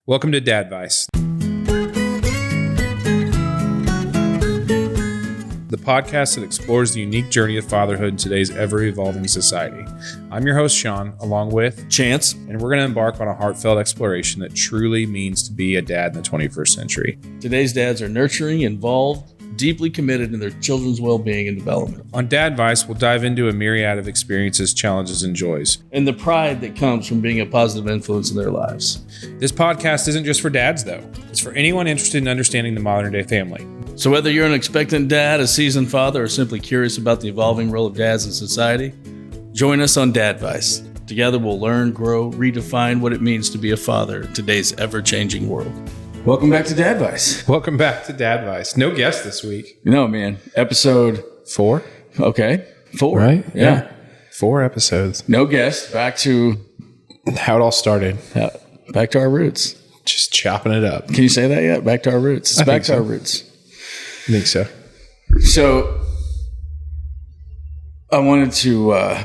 Welcome to Dadvice, the podcast that explores the unique journey of fatherhood in today's ever-evolving society. I'm your host, Sean, along with Chance, and we're going to embark on a heartfelt exploration that truly means to be a dad in the 21st century. Today's dads are nurturing, involved, deeply committed in their children's well-being and development. On Dadvice, we'll dive into a myriad of experiences, challenges, and joys. And the pride that comes from being a positive influence in their lives. This podcast isn't just for dads, though. It's for anyone interested in understanding the modern-day family. So whether you're an expectant dad, a seasoned father, or simply curious about the evolving role of dads in society, join us on Dadvice. Together we'll learn, grow, redefine what it means to be a father in today's ever-changing world. Welcome back to Dadvice. Welcome back to Dadvice. No guest this week. No, man. Episode 4? Okay. 4. Right? Yeah. 4 episodes. No guest. Back to how it all started. Back to our roots. Just chopping it up. Can you say that yet? Back to our roots. It's back to our roots. I think so. So I wanted to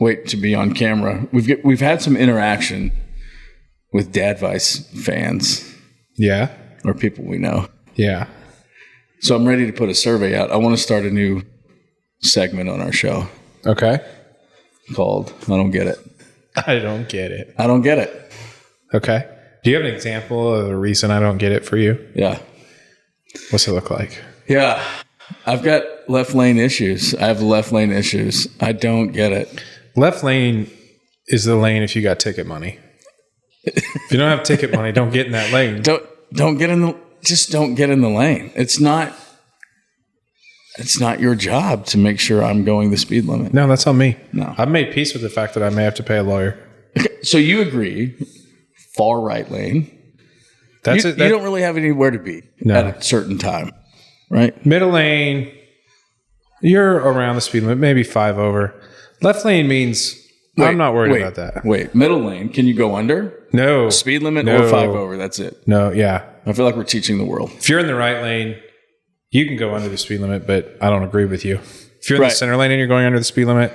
wait to be on camera. We've had some interaction with Dadvice fans. Yeah. Or people we know. Yeah. So I'm ready to put a survey out. I want to start a new segment on our show. Okay. Called I Don't Get It. I don't get it. I don't get it. Okay. Do you have an example of a reason I don't get it for you? Yeah. What's it look like? Yeah. I've got left lane issues. I have left lane issues. I don't get it. Left lane is the lane if you got ticket money. If you don't have ticket money, don't get in that lane. Don't get in the just don't get in the lane. It's not your job to make sure I'm going the speed limit. No, that's on me. No. I've made peace with the fact that I may have to pay a lawyer. Okay, so you agree, far right lane. That's you, it. You don't really have anywhere to be at a certain time, right? Middle lane, you're around the speed limit, maybe 5 over. Left lane means I'm not worried about that. Wait, middle lane, can you go under? No. Speed limit or 5 over, that's it. No, yeah. I feel like we're teaching the world. If you're in the right lane, you can go under the speed limit, but I don't agree with you. If you're in the center lane and you're going under the speed limit,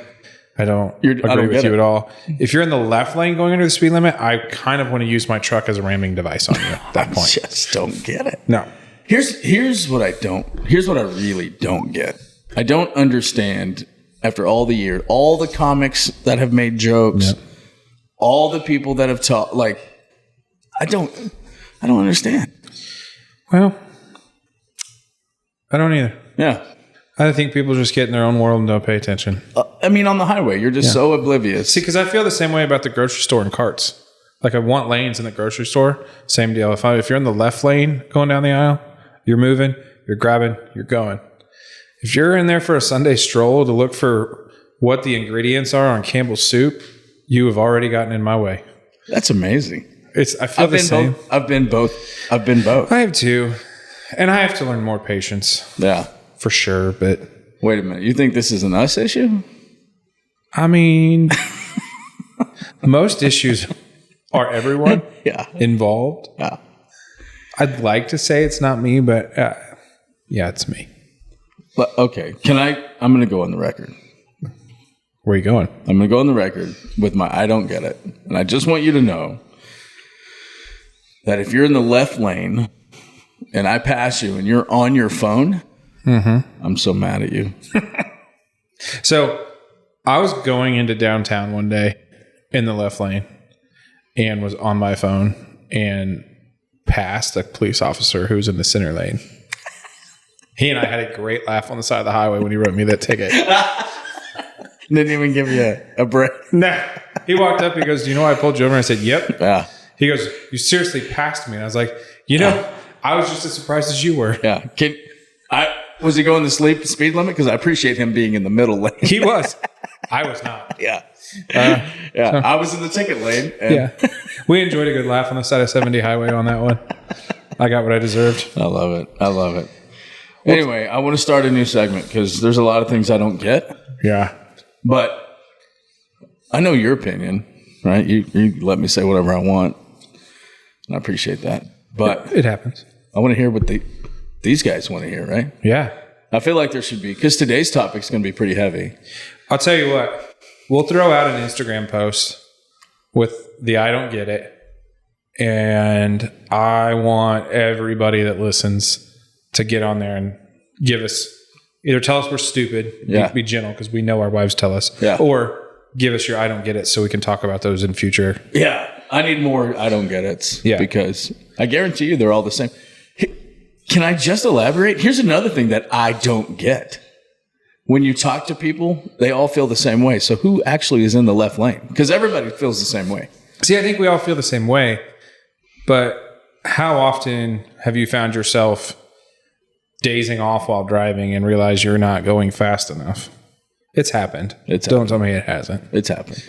I don't agree with you at all. If you're in the left lane going under the speed limit, I kind of want to use my truck as a ramming device on you at that point. I just don't get it. No. Here's what I really don't get. I don't understand after all the years, all the comics that have made jokes, all the people that have taught, like, I don't understand. Well, I don't either. Yeah. I think people just get in their own world and don't pay attention. I mean, on the highway, you're just so oblivious. See, because I feel the same way about the grocery store and carts. Like, I want lanes in the grocery store. Same deal. If you're in the left lane going down the aisle, you're moving, you're grabbing, you're going. If you're in there for a Sunday stroll to look for what the ingredients are on Campbell's soup, you have already gotten in my way. That's amazing. I feel the same. I've been both. I have too. And I have to learn more patience. Yeah. For sure, but... Wait a minute. You think this is an us issue? I mean, most issues are everyone involved. Yeah. I'd like to say it's not me, but yeah, it's me. But, okay. I'm going to go on the record. Where are you going? I'm going to go on the record with my I don't get it. And I just want you to know that if you're in the left lane and I pass you and you're on your phone... Mm-hmm. I'm so mad at you. So I was going into downtown one day in the left lane and was on my phone and passed a police officer who was in the center lane. He and I had a great laugh on the side of the highway when he wrote me that ticket. Didn't even give you a break. No. He walked up. He goes, "Do you know why I pulled you over?" And I said, "Yep." Yeah. He goes, "You seriously passed me." And I was like, I was just as surprised as you were. Yeah. Was he going the speed limit? Because I appreciate him being in the middle lane. He was. I was not. Yeah. I was in the ticket lane. And we enjoyed a good laugh on the side of 70 highway on that one. I got what I deserved. I love it. Anyway, I want to start a new segment because there's a lot of things I don't get. Yeah. But I know your opinion, right? You let me say whatever I want. And I appreciate that. But it happens. I want to hear what these guys want to hear, right? Yeah. I feel like there should be, because today's topic is going to be pretty heavy. I'll tell you what, we'll throw out an Instagram post with the I don't get it. And I want everybody that listens to get on there and give us, either tell us we're stupid, be gentle because we know our wives tell us, or give us your I don't get it so we can talk about those in future. Yeah. I need more I don't get it because I guarantee you they're all the same. Can I just elaborate? Here's another thing that I don't get. When you talk to people, they all feel the same way. So who actually is in the left lane? Because everybody feels the same way. See, I think we all feel the same way. But how often have you found yourself dazing off while driving and realize you're not going fast enough? It's happened. Don't tell me it hasn't. It's happened.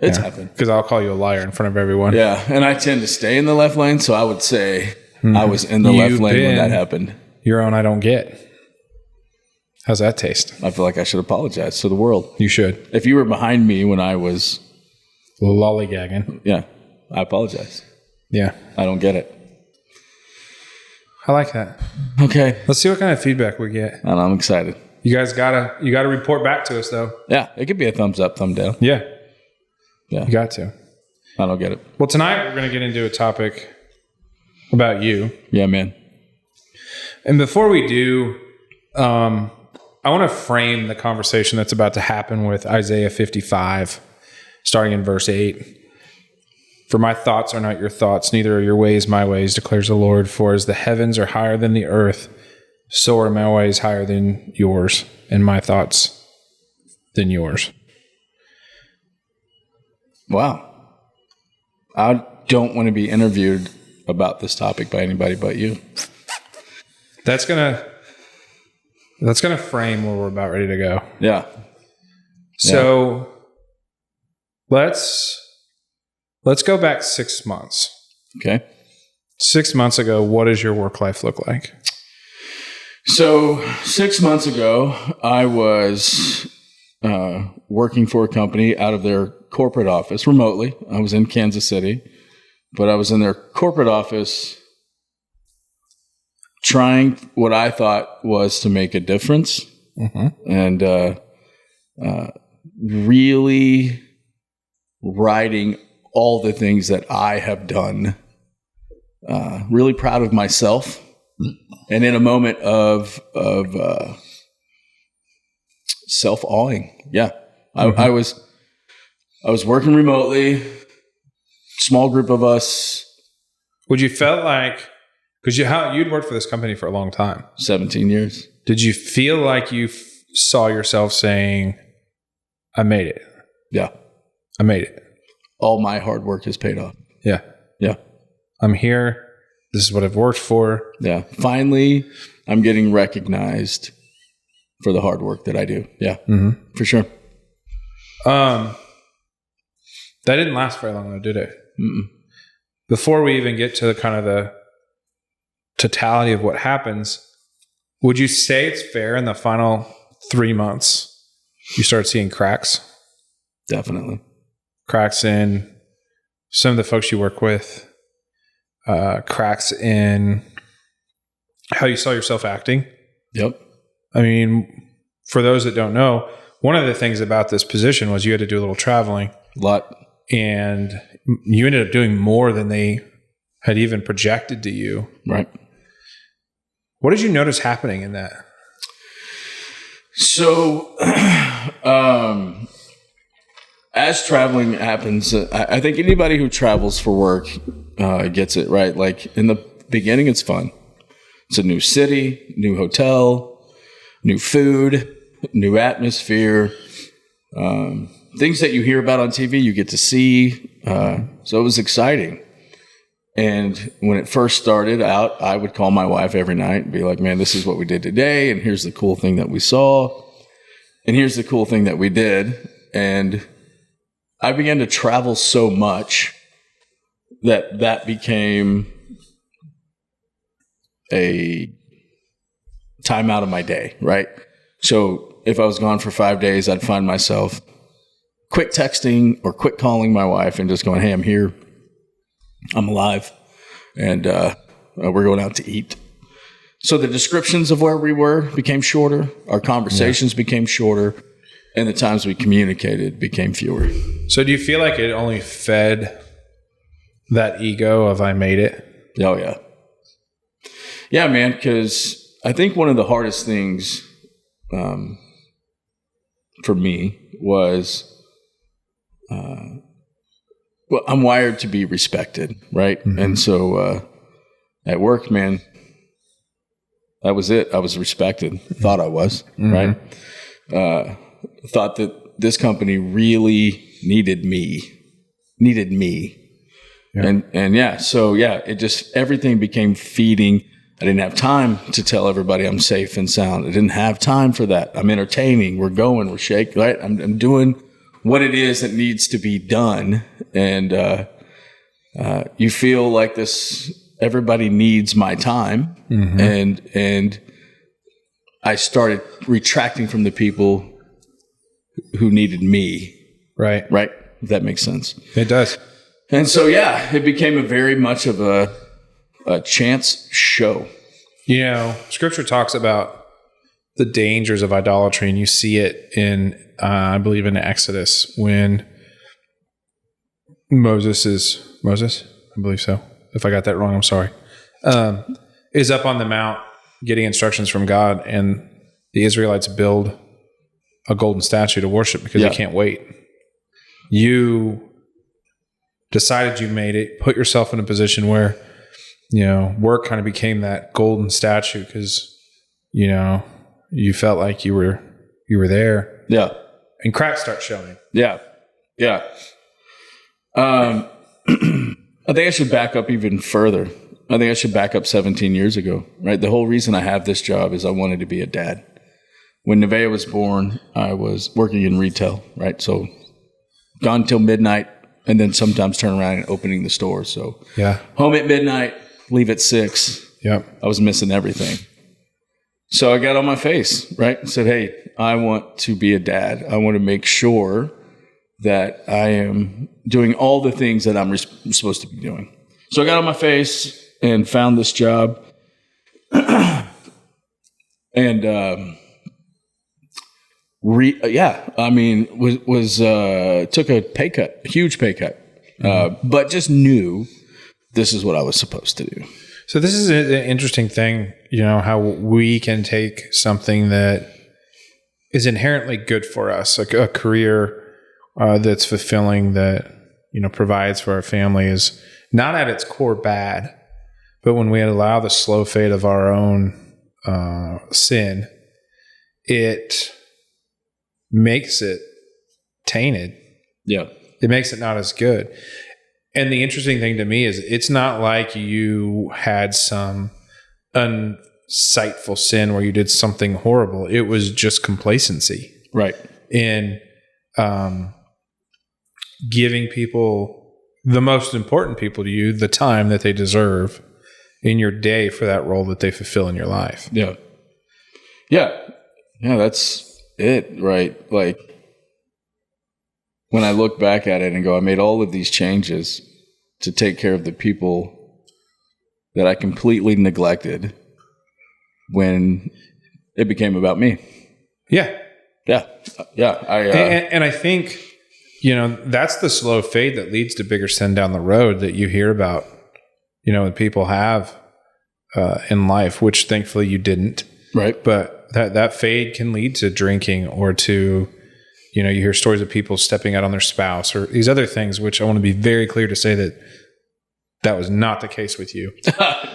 It's happened. Because I'll call you a liar in front of everyone. Yeah, and I tend to stay in the left lane, so I would say I was in the left lane when that happened. Your own I don't get. How's that taste? I feel like I should apologize to the world. You should. If you were behind me when I was lollygagging. Yeah, I apologize. Yeah. I don't get it. I like that. Okay. Let's see what kind of feedback we get. And I'm excited. You guys gotta report back to us though. Yeah, it could be a thumbs up, thumb down. Yeah. Yeah. You got to. I don't get it. Well, tonight we're going to get into a topic about you. Yeah, man. And before we do, I want to frame the conversation that's about to happen with Isaiah 55, starting in verse 8. For my thoughts are not your thoughts, neither are your ways my ways, declares the Lord. For as the heavens are higher than the earth, so are my ways higher than yours, and my thoughts than yours. Wow. I don't want to be interviewed about this topic by anybody but you. That's gonna frame where we're about ready to go. Yeah. So let's go back 6 months. Okay. 6 months ago, what does your work life look like? So 6 months ago, I was working for a company out of their corporate office remotely. I was in Kansas City, but I was in their corporate office trying what I thought was to make a difference, and really writing all the things that I have done. Really proud of myself, and in a moment of self-awing. Yeah, I was working remotely. Small group of us. Would you felt like, because you'd worked for this company for a long time, 17 years. Did you feel like you saw yourself saying, "I made it"? Yeah, I made it. All my hard work has paid off. Yeah, yeah. I'm here. This is what I've worked for. Yeah. Finally, I'm getting recognized for the hard work that I do. Yeah, for sure. That didn't last very long, though, did it? Before we even get to kind of the totality of what happens, would you say it's fair in the final 3 months you start seeing cracks? Definitely. Cracks in some of the folks you work with, cracks in how you saw yourself acting. Yep. I mean, for those that don't know, one of the things about this position was you had to do a little traveling. A lot. And you ended up doing more than they had even projected to you. Right. What did you notice happening in that? So, as traveling happens, I think anybody who travels for work gets it, right? Like in the beginning, it's fun. It's a new city, new hotel, new food, new atmosphere. Things that you hear about on TV, you get to see. So it was exciting. And when it first started out, I would call my wife every night and be like, man, this is what we did today. And here's the cool thing that we saw. And here's the cool thing that we did. And I began to travel so much that became a time out of my day, right? So if I was gone for 5 days, I'd find myself quick texting or quick calling my wife and just going, hey, I'm here. I'm alive. And we're going out to eat. So the descriptions of where we were became shorter. Our conversations became shorter. And the times we communicated became fewer. So do you feel like it only fed that ego of I made it. Oh, yeah. Yeah, man, because I think one of the hardest things for me was, well, I'm wired to be respected, right? Mm-hmm. And so at work, man, that was it. I was respected. Thought I was, mm-hmm. right? Thought that this company really needed me. Yeah. And yeah, so yeah, it just, everything became feeding. I didn't have time to tell everybody I'm safe and sound. I didn't have time for that. I'm entertaining. We're going, we're shaking, right? I'm doing what it is that needs to be done. And you feel like this, everybody needs my time. Mm-hmm. And I started retracting from the people who needed me. Right. If that makes sense. It does. And so, yeah, it became a very much of a chance show. You know, Scripture talks about the dangers of idolatry, and you see it in, I believe, in Exodus when Moses, I believe so. If I got that wrong, I'm sorry. Is up on the mount getting instructions from God, and the Israelites build a golden statue to worship because they can't wait. You decided you made it, put yourself in a position where, you know, work kind of became that golden statue because, you know, you felt like you were there. Yeah. And cracks start showing. Yeah. Yeah. I think I should back up even further. I think I should back up 17 years ago, right? The whole reason I have this job is I wanted to be a dad. When Nevaeh was born, I was working in retail, right? So gone till midnight, and then sometimes turn around and opening the store. So home at midnight, leave at 6. Yep. I was missing everything. So I got on my face, right? And said, hey, I want to be a dad. I want to make sure that I am doing all the things that I'm supposed to be doing. So I got on my face and found this job. And took a pay cut, a huge pay cut, but just knew this is what I was supposed to do. So this is an interesting thing, you know, how we can take something that is inherently good for us, like a career that's fulfilling, that, you know, provides for our family, is not at its core bad, but when we allow the slow fade of our own sin, it makes it tainted. Yeah. It makes it not as good. And the interesting thing to me is it's not like you had some unsightful sin where you did something horrible. It was just complacency. Right. In giving people, the most important people to you, the time that they deserve in your day for that role that they fulfill in your life. Yeah. Yeah. Yeah, that's it, right? Like, when I look back at it and go, I made all of these changes to take care of the people that I completely neglected when it became about me. Yeah. Yeah. Yeah. And I think, you know, that's the slow fade that leads to bigger sin down the road that you hear about, you know, that people have in life, which thankfully you didn't. Right. But that fade can lead to drinking, or to, you know, you hear stories of people stepping out on their spouse or these other things, which I want to be very clear to say that was not the case with you.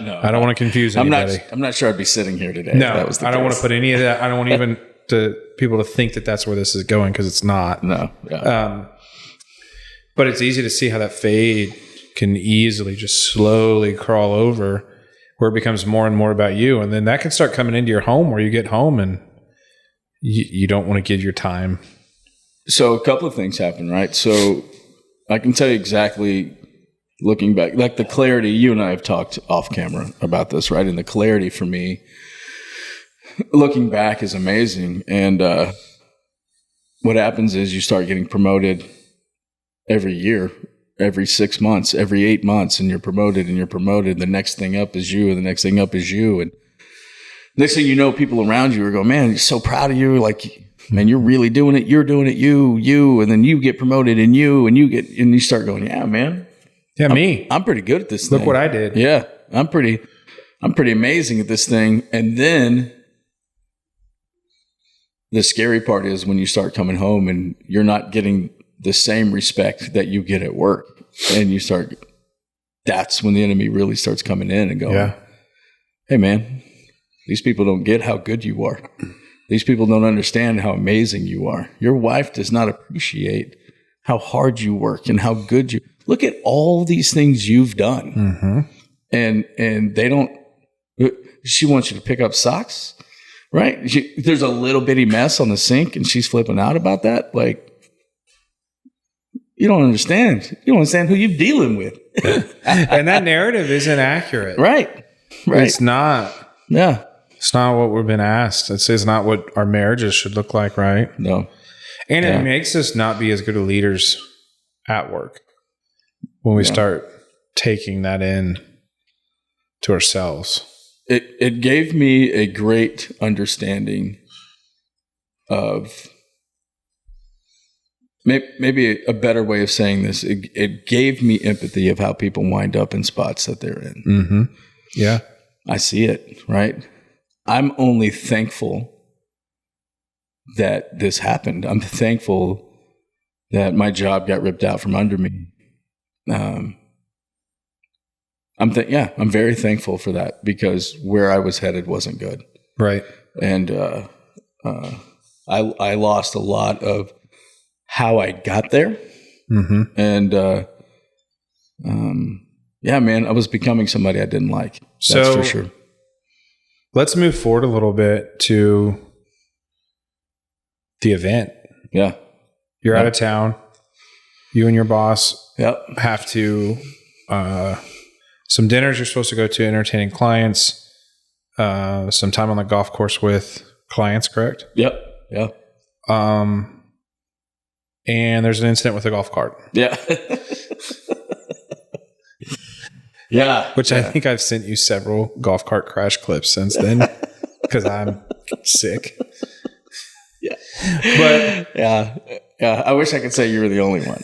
No, I don't want to confuse anybody. I'm not sure I'd be sitting here today. No, if that was the I don't case. want to put any of that. I don't want even to people to think that that's where this is going, because it's not. No. Yeah. But it's easy to see how that fade can easily just slowly crawl over, where it becomes more and more about you. And then that can start coming into your home, where you get home and you don't want to give your time. So a couple of things happen, right? So I can tell you exactly, looking back, like the clarity, you and I have talked off camera about this, right? And the clarity for me, looking back, is amazing. And what happens is you start getting promoted every year, every 6 months, every 8 months, and you're promoted and you're promoted. The next thing up is you, and the next thing up is you. And next thing you know, people around you are going, man, I'm so proud of you. Like, man, you're really doing it. You're doing it. You, and then you get promoted, and you start going, yeah, man, Yeah, me. I'm pretty good at this Look thing. what I did. Yeah, I'm pretty amazing at this thing. And then the scary part is when you start coming home and you're not getting the same respect that you get at work, and you start. That's when the enemy really starts coming in and going, "Hey, man, these people don't get how good you are. These people don't understand how amazing you are. Your wife does not appreciate how hard you work and how good you look at all these things you've done." Mm-hmm. And they don't. She wants you to pick up socks, right? There's a little bitty mess on the sink, and she's flipping out about that. Like, you don't understand. You don't understand who you're dealing with. And that narrative isn't accurate. Right. It's not. Yeah. It's not what we've been asked. It's not what our marriages should look like, right? No. And it makes us not be as good of leaders at work when we start taking that in to ourselves. It gave me a great understanding of maybe a better way of saying this. It gave me empathy of how people wind up in spots that they're in. Mm-hmm. Yeah. I see it, right? I'm only thankful that this happened. I'm thankful that my job got ripped out from under me. I'm very thankful for that, because where I was headed wasn't good. Right. And I lost a lot of how I got there. Mm-hmm. And yeah, man, I was becoming somebody I didn't like. That's for sure. Let's move forward a little bit to the event. Yeah. You're out of town. You and your boss Yep. have to some dinners you're supposed to go to, entertaining clients, some time on the golf course with clients, correct? Yep. Yeah. And there's an incident with a golf cart. Yeah. Yeah. Which I think I've sent you several golf cart crash clips since then, because I'm sick. Yeah. But yeah. I wish I could say you were the only one.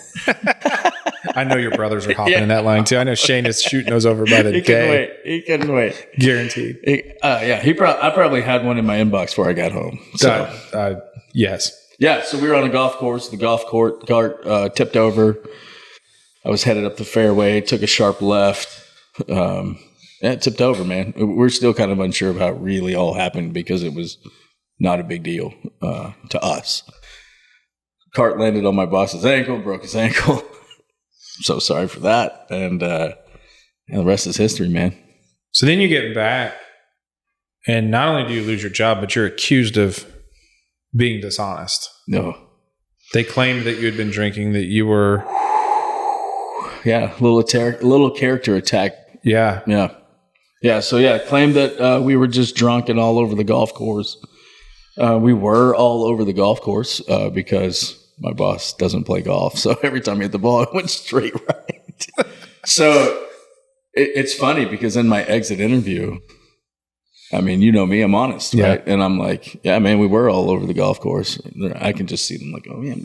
I know your brothers are hopping in that line too. I know Shane is shooting those over by the day. He couldn't wait. Guaranteed. Yeah. I probably had one in my inbox before I got home. So yes. Yeah. So we were on a golf course. The golf cart tipped over. I was headed up the fairway. Took a sharp left. It tipped over, man. We're still kind of unsure of how it really all happened, because it was not a big deal to us. Cart landed on my boss's ankle, broke his ankle. I'm so sorry for that. And the rest is history, man. So then you get back, and not only do you lose your job, but you're accused of being dishonest. No. They claimed that you had been drinking, that you were... Yeah, a little character attack. Yeah. So claimed that we were just drunk and all over the golf course. We were all over the golf course because my boss doesn't play golf. So every time he hit the ball, it went straight right. So it's funny, because in my exit interview, I mean, you know me, I'm honest, right? And I'm like, yeah, man, we were all over the golf course. I can just see them like, oh, yeah,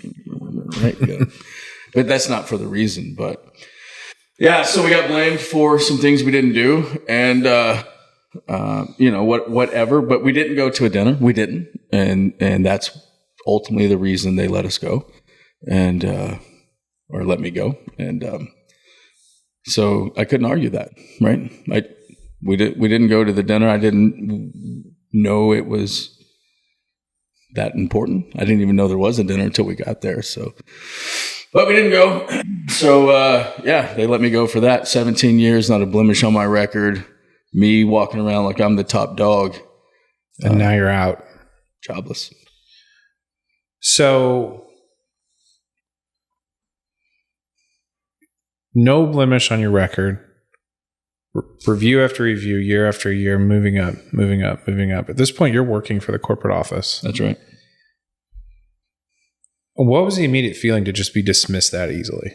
right. Yeah. But that's not for the reason. But yeah, so we got blamed for some things we didn't do, and whatever. But we didn't go to a dinner. We didn't, and that's ultimately the reason they let us go, and or let me go, and so I couldn't argue that, right? We didn't go to the dinner. I didn't know it was that important. I didn't even know there was a dinner until we got there. So. But we didn't go. So, they let me go for that. 17 years, not a blemish on my record. Me walking around like I'm the top dog. And now you're out. Jobless. So, no blemish on your record. Review after review, year after year, moving up. At this point, you're working for the corporate office. That's right. What was the immediate feeling to just be dismissed that easily?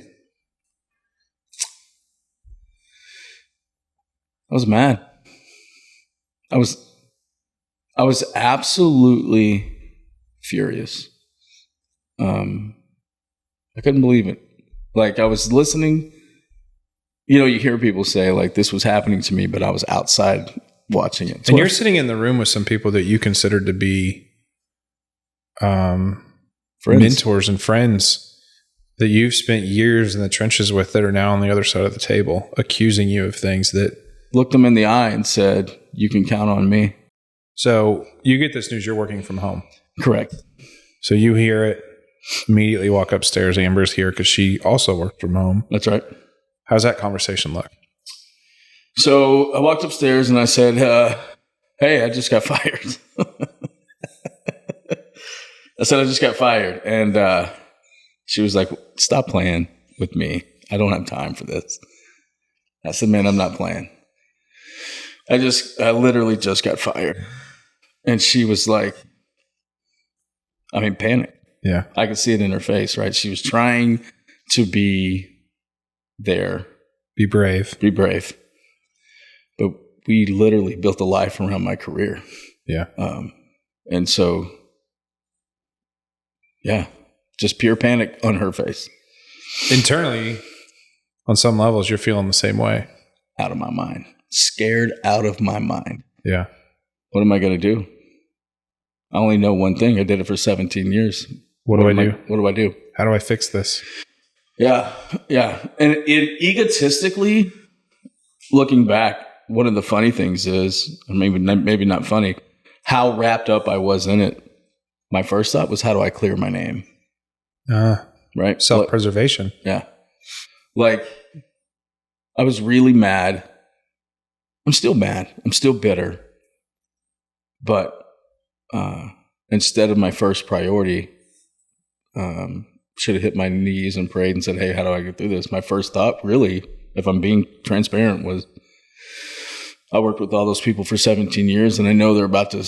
I was mad. I was absolutely furious. I couldn't believe it. Like, I was listening you hear people say like this was happening to me, but I was outside watching it. And you're sitting in the room with some people that you considered to be mentors and friends that you've spent years in the trenches with that are now on the other side of the table, accusing you of things that looked them in the eye and said, "You can count on me." So you get this news, you're working from home. Correct. So you hear it, immediately walk upstairs. Amber's here because she also worked from home. That's right. How's that conversation look? So I walked upstairs and I said, "Hey, I just got fired." I said, "I just got fired." And she was like, "Stop playing with me. I don't have time for this." I said, "Man, I'm not playing. I literally just got fired." And she was like, panic. Yeah. I could see it in her face, right? She was trying to be there. Be brave. But we literally built a life around my career. Yeah. And so, yeah, just pure panic on her face. Internally, on some levels, you're feeling the same way. Out of my mind. Scared out of my mind. Yeah. What am I going to do? I only know one thing. I did it for 17 years. What do I do? What do I do? How do I fix this? Yeah. And egotistically, looking back, one of the funny things is, or maybe not funny, how wrapped up I was in it. My first thought was, how do I clear my name? Right? Self-preservation. Yeah. Like, I was really mad. I'm still mad. I'm still bitter. But instead of my first priority, should have hit my knees and prayed and said, "Hey, how do I get through this?" My first thought, really, if I'm being transparent, was I worked with all those people for 17 years, and I know they're about to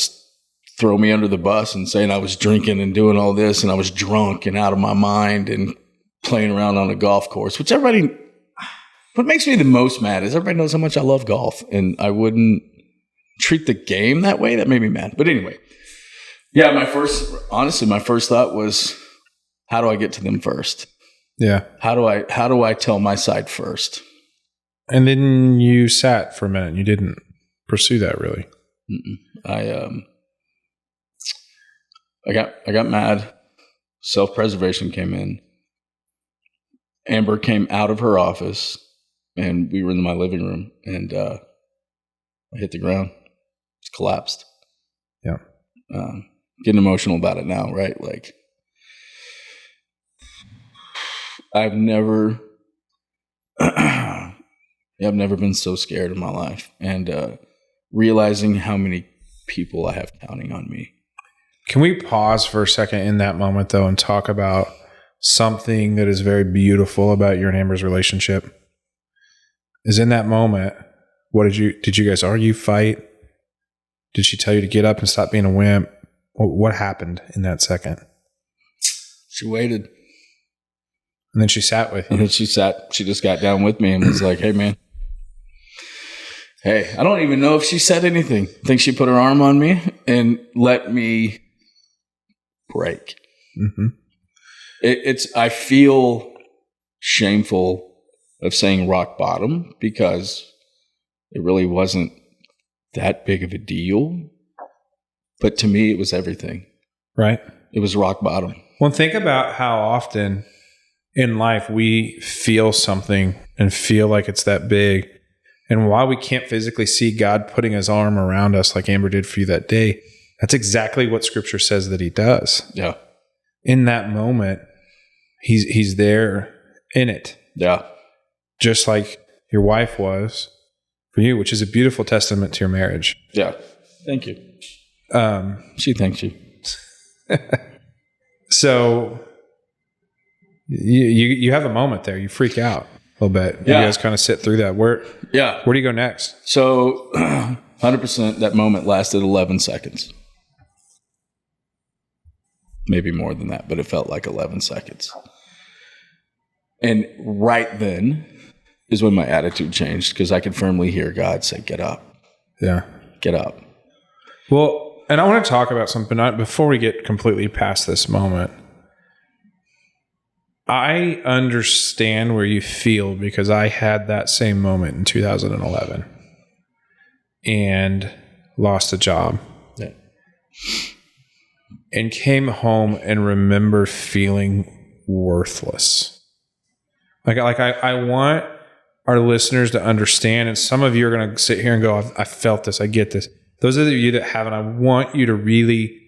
throw me under the bus and saying I was drinking and doing all this, and I was drunk and out of my mind and playing around on a golf course, which what makes me the most mad is everybody knows how much I love golf, and I wouldn't treat the game that way. That made me mad. But anyway, yeah, my first thought was, how do I get to them first? Yeah. How do I tell my side first? And then you sat for a minute. You didn't pursue that really. I got mad. Self-preservation came in. Amber came out of her office, and we were in my living room, and I hit the ground. Just collapsed. Yeah. Getting emotional about it now, right? Like, I've never been so scared in my life, and realizing how many people I have counting on me. Can we pause for a second in that moment, though, and talk about something that is very beautiful about your and Amber's relationship? Is in that moment, did you guys argue, fight? Did she tell you to get up and stop being a wimp? What happened in that second? She waited. And then she sat with you. And then she just got down with me and was like, "Hey, man. Hey," I don't even know if she said anything. I think she put her arm on me and let me break. Mm-hmm. I feel shameful of saying rock bottom because it really wasn't that big of a deal. But to me, it was everything. Right. It was rock bottom. Well, think about how often in life we feel something and feel like it's that big. And while we can't physically see God putting his arm around us like Amber did for you that day, that's exactly what Scripture says that he does. Yeah. In that moment, he's there in it. Yeah. Just like your wife was for you, which is a beautiful testament to your marriage. Yeah. Thank you. She thanks you. So you have a moment there. You freak out a little bit. Yeah. You guys kind of sit through that. Where do you go next? So 100% that moment lasted 11 seconds. Maybe more than that, but it felt like 11 seconds. And right then is when my attitude changed because I could firmly hear God say, "Get up." Yeah. Get up. Well, and I want to talk about something before we get completely past this moment. I understand where you feel because I had that same moment in 2011 and lost a job. Yeah. And came home and remember feeling worthless. Like I want our listeners to understand, and some of you are going to sit here and go, I felt this, I get this. Those of you that haven't, I want you to really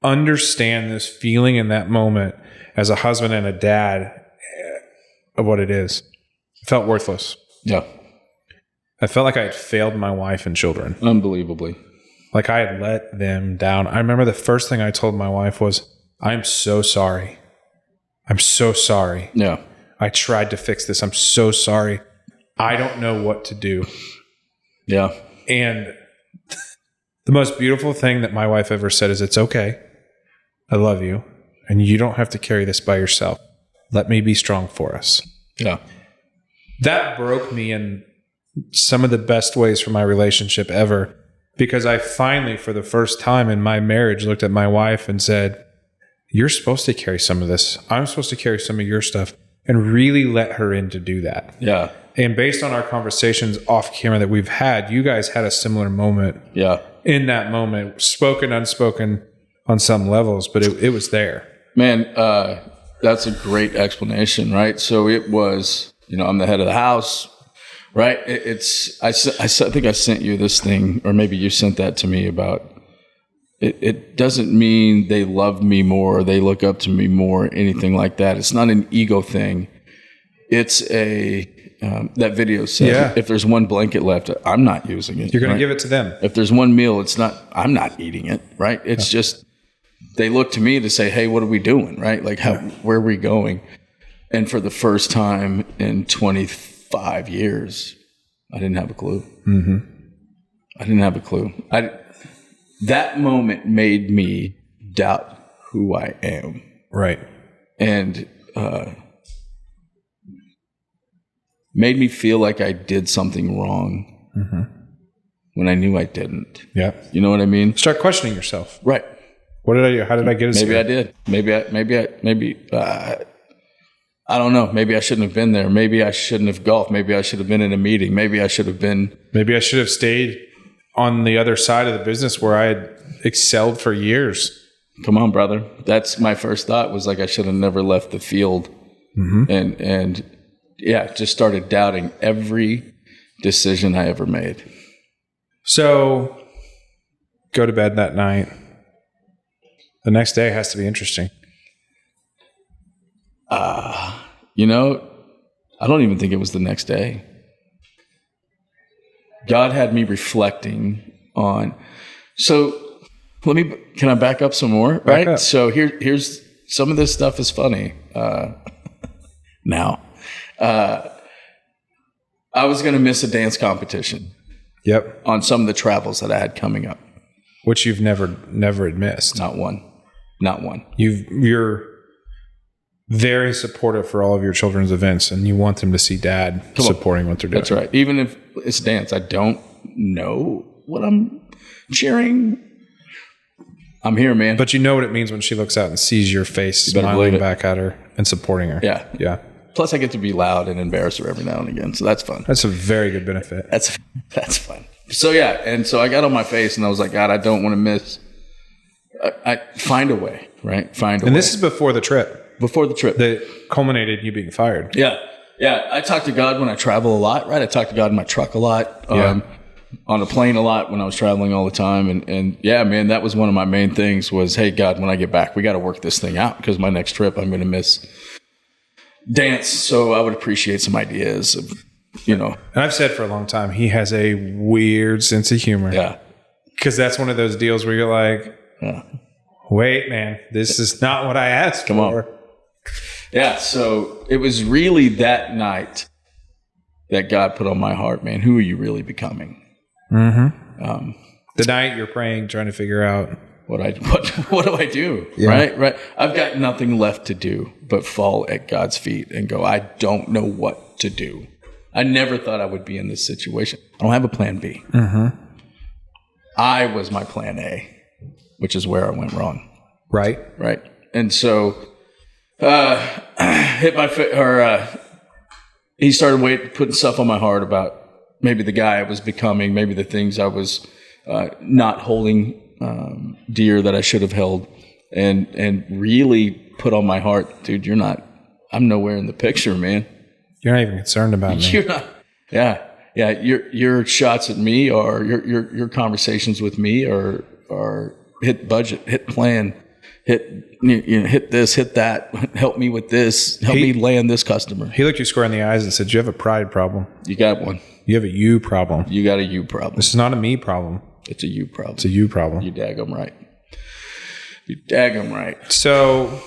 understand this feeling in that moment as a husband and a dad of what it is. I felt worthless. Yeah. I felt like I had failed my wife and children. Unbelievably. Like I had let them down. I remember the first thing I told my wife was, I'm so sorry. I'm so sorry. Yeah. I tried to fix this. I'm so sorry. I don't know what to do. Yeah. And the most beautiful thing that my wife ever said is, it's okay. I love you. And you don't have to carry this by yourself. Let me be strong for us. Yeah. That broke me in some of the best ways for my relationship ever, because I finally, for the first time in my marriage, looked at my wife and said, you're supposed to carry some of this. I'm supposed to carry some of your stuff, and really let her in to do that. Yeah. And based on our conversations off camera that we've had, you guys had a similar moment. Yeah. In that moment, spoken, unspoken on some levels, but it was there. Man, that's a great explanation, right? So it was, I'm the head of the house, right? I think I sent you this thing, or maybe you sent that to me about it doesn't mean they love me more, or they look up to me more, anything like that. It's not an ego thing. It's that video said, if there's one blanket left, I'm not using it. You're going to give it to them. If there's one meal, I'm not eating it, right? It's just, they look to me to say, hey, what are we doing, right? Like, where are we going? And for the first time in 25 years, I didn't have a clue. Mm-hmm. I didn't have a clue. That moment made me doubt who I am. Right. And made me feel like I did something wrong when I knew I didn't. Yeah. You know what I mean? Start questioning yourself. Right. What did I do? How did I get us Maybe here? I did. Maybe I don't know. Maybe I shouldn't have been there. Maybe I shouldn't have golfed. Maybe I should have been in a meeting. Maybe I should have stayed on the other side of the business where I had excelled for years. Come on, brother. That's my first thought, was like, I should have never left the field. And just started doubting every decision I ever made. So go to bed that night. The next day has to be interesting. I don't even think it was the next day. God had me reflecting on. So can I back up some more? Right. Up. So here's some of this stuff is funny. Now, I was going to miss a dance competition. Yep. On some of the travels that I had coming up, which you've never had missed. Not one. You're very supportive for all of your children's events, and you want them to see dad supporting what they're doing. That's right. Even if it's dance, I don't know what I'm cheering. I'm here, man. But you know what it means when she looks out and sees your face smiling back at her and supporting her. Yeah. Yeah. Plus, I get to be loud and embarrass her every now and again, so that's fun. That's a very good benefit. That's fun. So yeah, and so I got on my face and I was like, God, I don't want to miss. I find a way, right? And this is before the trip. Before the trip. That culminated you being fired. Yeah. Yeah. I talk to God when I travel a lot, right? I talk to God in my truck a lot, on a plane a lot when I was traveling all the time. And yeah, man, that was one of my main things was, hey, God, when I get back, we got to work this thing out, because my next trip, I'm going to miss dance. So I would appreciate some ideas of, And I've said for a long time, he has a weird sense of humor. Yeah. Because that's one of those deals where you're like, wait, man, this is not what I asked for. Yeah, so it was really that night that God put on my heart, man, who are you really becoming? Mm-hmm. The night you're praying, trying to figure out what do I do? Yeah. Right. I've got nothing left to do but fall at God's feet and go, I don't know what to do. I never thought I would be in this situation. I don't have a plan B. Mm-hmm. I was my plan A, which is where I went wrong. Right. And so hit my foot, or he started putting stuff on my heart about maybe the guy I was becoming, maybe the things I was not holding dear that I should have held, and really put on my heart, dude, I'm nowhere in the picture, man. You're not even concerned about me. You're not. Yeah. Your shots at me, or your conversations with me, are hit budget, hit plan, hit this, hit that. Help me with this. Help me land this customer. He looked you square in the eyes and said, "You have a pride problem. You got one. You have a you problem. You got a you problem. This is not a me problem. It's a you problem. It's a you problem. You daggum right. You daggum right." So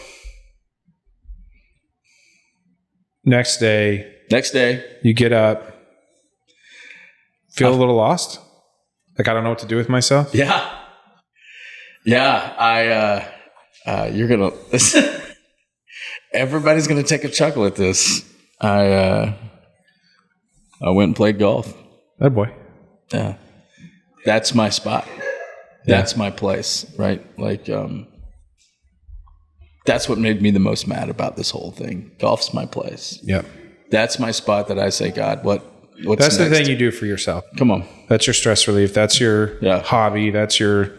next day, you get up, feel a little lost. Like, I don't know what to do with myself. Yeah. You're going to, everybody's going to take a chuckle at this. I went and played golf. Oh boy. Yeah. That's my spot. That's my place, right? Like, that's what made me the most mad about this whole thing. Golf's my place. Yep. That's my spot that I say, God, what's That's next? the thing you do for yourself. Come on. That's your stress relief. That's your hobby. That's your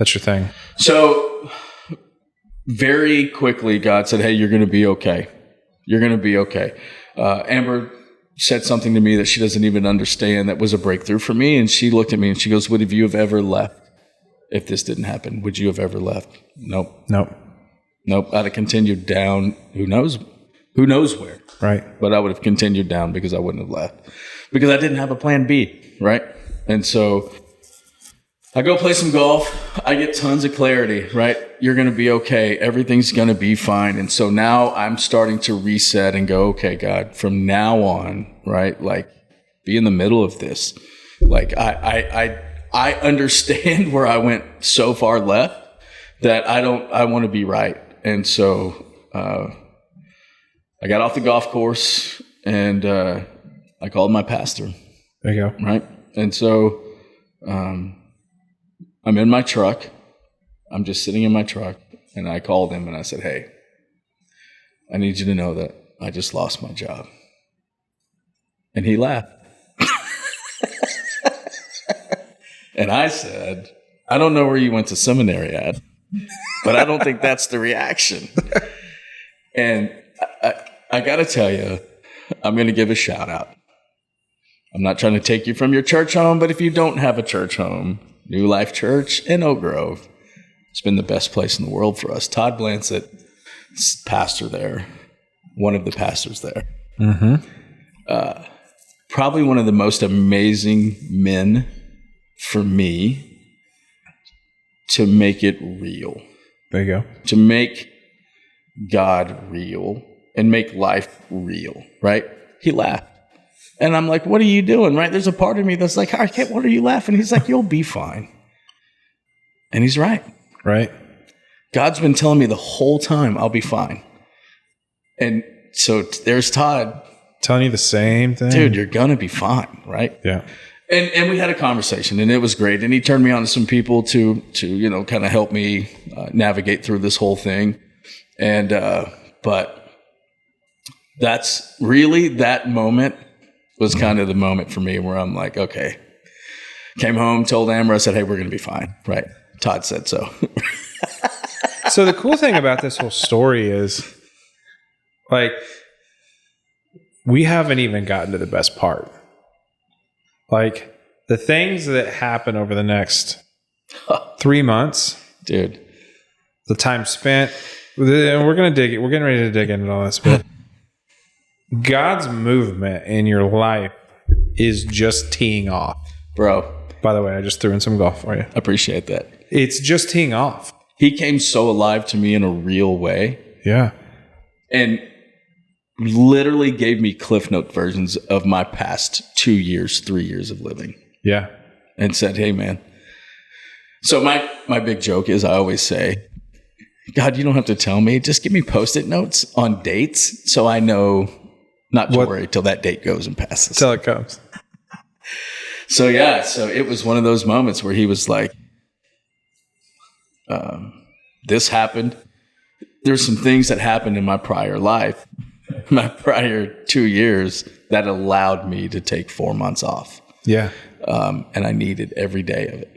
thing. So very quickly, God said, "Hey, you're going to be okay. You're going to be okay." Amber said something to me that she doesn't even understand. That was a breakthrough for me. And she looked at me and she goes, "Would you have ever left if this didn't happen? Would you have ever left?" Nope. I'd have continued down. Who knows where? Right. But I would have continued down because I wouldn't have left, because I didn't have a plan B. Right. And so I go play some golf. I get tons of clarity, right? You're going to be okay. Everything's going to be fine. And so now I'm starting to reset and go, okay, God, from now on, right? Like, be in the middle of this. Like, I understand where I went so far left that I want to be right. And so, I got off the golf course and, I called my pastor. There you go. Right. And so, I'm in my truck. I'm just sitting in my truck, and I called him and I said, "Hey, I need you to know that I just lost my job." And he laughed. And I said, "I don't know where you went to seminary at, but I don't think that's the reaction." And I got to tell you, I'm going to give a shout out. I'm not trying to take you from your church home, but if you don't have a church home, New Life Church in Oak Grove, it's been the best place in the world for us. Todd Blansett, pastor there, one of the pastors there. Mm-hmm. Probably one of the most amazing men for me to make it real. There you go. To make God real and make life real, right? He laughed. And I'm like, "What are you doing?" Right? There's a part of me that's like, "What are you laughing?" He's like, "You'll be fine." And he's right. Right. God's been telling me the whole time, I'll be fine. And so there's Todd. Telling you the same thing. Dude, you're going to be fine, right? Yeah. And we had a conversation, and it was great. And he turned me on to some people to kind of help me navigate through this whole thing. And but that's really, that moment was kind of the moment for me where I'm like, okay. Came home, told Amber, I said, "Hey, we're going to be fine." Right. Todd said so. So the cool thing about this whole story is, like, we haven't even gotten to the best part. Like, the things that happen over the next 3 months, dude, the time spent, and we're getting ready to dig into all this, but God's movement in your life is just teeing off. Bro. By the way, I just threw in some golf for you. Appreciate that. It's just teeing off. He came so alive to me in a real way. Yeah. And literally gave me Cliff Note versions of my past 2 years, 3 years of living. Yeah. And said, "Hey, man." So my big joke is, I always say, "God, you don't have to tell me. Just give me Post-it notes on dates so I know not to worry till that date goes and passes." Till it comes. So it was one of those moments where he was like, "This happened. there's some things that happened in my prior life, my prior 2 years, that allowed me to take 4 months off. Yeah. And I needed every day of it.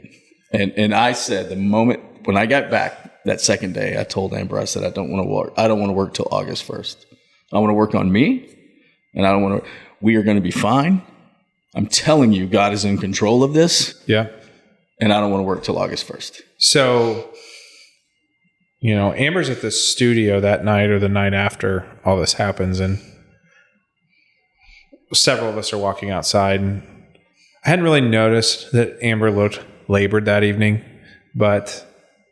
And I said, the moment when I got back that second day, I told Amber, I said, I don't want to work. I don't want to work till August 1st. I want to work on me, and I don't want to. We are going to be fine. I'm telling you, God is in control of this. Yeah. And I don't want to work till August 1st. So, Amber's at the studio that night or the night after all this happens, and several of us are walking outside, and I hadn't really noticed that Amber looked labored that evening, but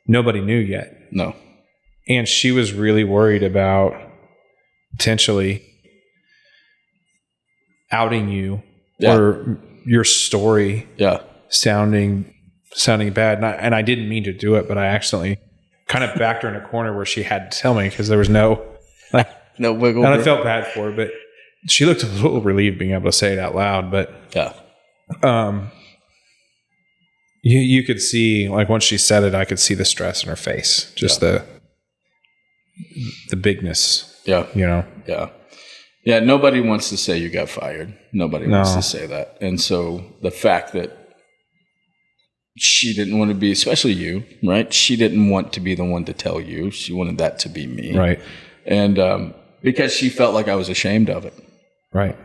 nobody knew yet. No. And she was really worried about potentially outing you or your story sounding bad. And I didn't mean to do it, but I accidentally kind of backed her in a corner where she had to tell me because there was no wiggle. And I felt bad for her, but she looked a little relieved being able to say it out loud. But you could see, like, once she said it, I could see the stress in her face, just the bigness. Yeah. Yeah. Nobody wants to say you got fired. Nobody wants to say that. And so the fact that she didn't want to be, especially you, right? She didn't want to be the one to tell you. She wanted that to be me. Right. And because she felt like I was ashamed of it. Right.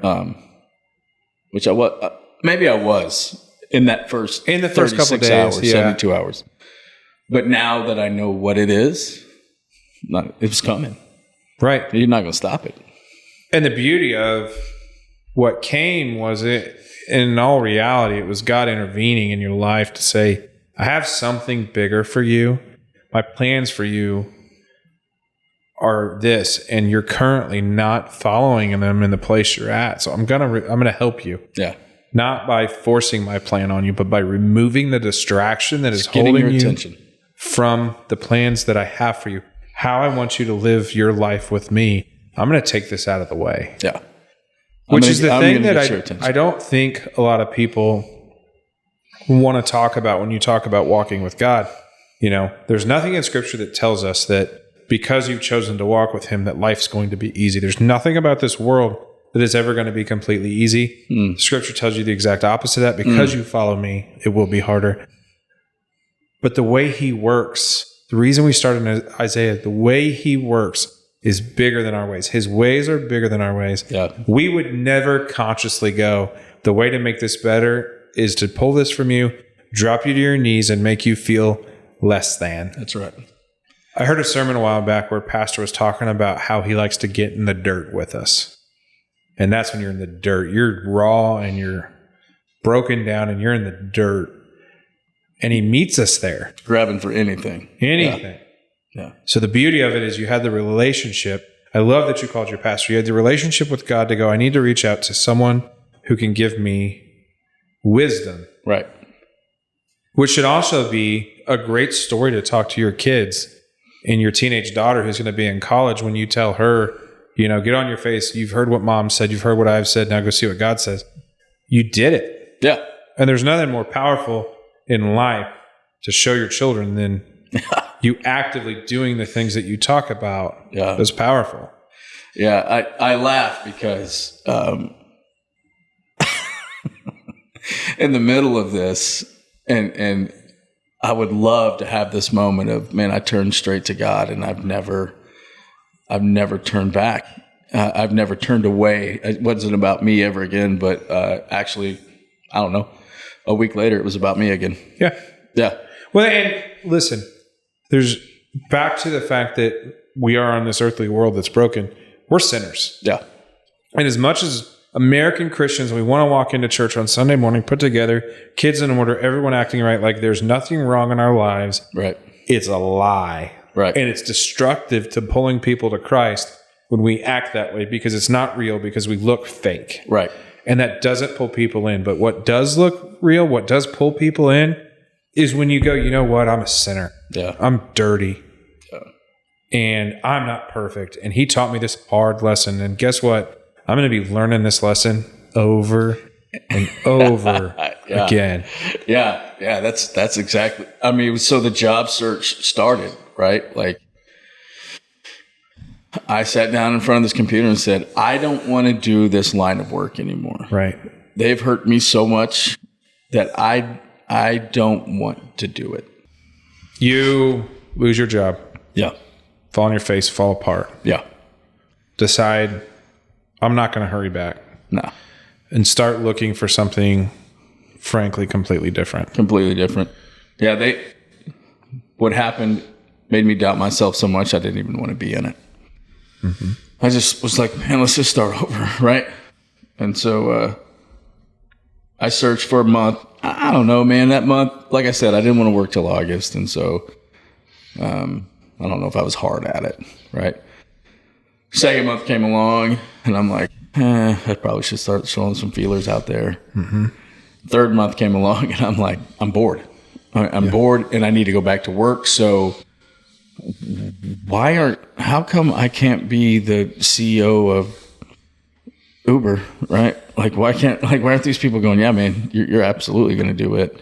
Which I was, maybe I was in the first couple of days, hours, 72 hours. But now that I know what it is, it was coming. Right. You're not going to stop it. And the beauty of what came was in all reality, it was God intervening in your life to say, I have something bigger for you. My plans for you are this, and you're currently not following them in the place you're at. So I'm gonna help you. Yeah. Not by forcing my plan on you, but by removing the distraction that is holding holding your you attention from the plans that I have for you. How I want you to live your life with me. I'm going to take this out of the way. Yeah. Which is the thing that I don't think a lot of people want to talk about when you talk about walking with God. There's nothing in Scripture that tells us that because you've chosen to walk with Him, that life's going to be easy. There's nothing about this world that is ever going to be completely easy. Scripture tells you the exact opposite of that. Because you follow me, it will be harder. But the way He works, the reason we started in Isaiah, the way He works is bigger than our ways. His ways are bigger than our ways. Yeah. We would never consciously go, the way to make this better is to pull this from you, drop you to your knees, and make you feel less than. That's right. I heard a sermon a while back where a pastor was talking about how he likes to get in the dirt with us. And that's when you're in the dirt. You're raw and you're broken down and you're in the dirt. And He meets us there. Grabbing for anything. Yeah. So the beauty of it is you had the relationship. I love that you called your pastor. You had the relationship with God to go, I need to reach out to someone who can give me wisdom. Right. Which should also be a great story to talk to your kids and your teenage daughter who's going to be in college when you tell her, get on your face. You've heard what Mom said. You've heard what I've said. Now go see what God says. You did it. Yeah. And there's nothing more powerful in life to show your children than you actively doing the things that you talk about. Yeah. That's powerful. Yeah. I laugh because in the middle of this, and I would love to have this moment of, man, I turned straight to God and I've never turned back. I've never turned away. It wasn't about me ever again, but actually, I don't know. A week later, it was about me again. Yeah. Yeah. Well, and listen, there's back to the fact that we are on this earthly world that's broken. We're sinners. Yeah. And as much as American Christians, we want to walk into church on Sunday morning, put together, kids in order, everyone acting right, like there's nothing wrong in our lives. Right. It's a lie. Right. And it's destructive to pulling people to Christ when we act that way because it's not real, because we look fake. Right. And that doesn't pull people in. But what does look real, what does pull people in, is when you go, you know what? I'm a sinner. Yeah. I'm dirty. Yeah. And I'm not perfect. And He taught me this hard lesson. And guess what? I'm going to be learning this lesson over and over again. Yeah. Yeah. That's exactly. I mean, so the job search started, right? Like I sat down in front of this computer and said, I don't want to do this line of work anymore. Right. They've hurt me so much that I don't want to do it. You lose your job. Yeah. Fall on your face, fall apart. Yeah. Decide, I'm not going to hurry back. No. And start looking for something, frankly, completely different. Completely different. Yeah, what happened made me doubt myself so much I didn't even want to be in it. Mm-hmm. I just was like, man, let's just start over, right? And so I searched for a month. I don't know, man. That month, like I said, I didn't want to work till August. And so I don't know if I was hard at it, right? Second month came along, and I'm like, I probably should start showing some feelers out there. Mm-hmm. Third month came along, and I'm like, I'm bored. I'm bored, and I need to go back to work. So how come I can't be the CEO of Uber, right? Why aren't these people going, yeah, man, you're absolutely going to do it.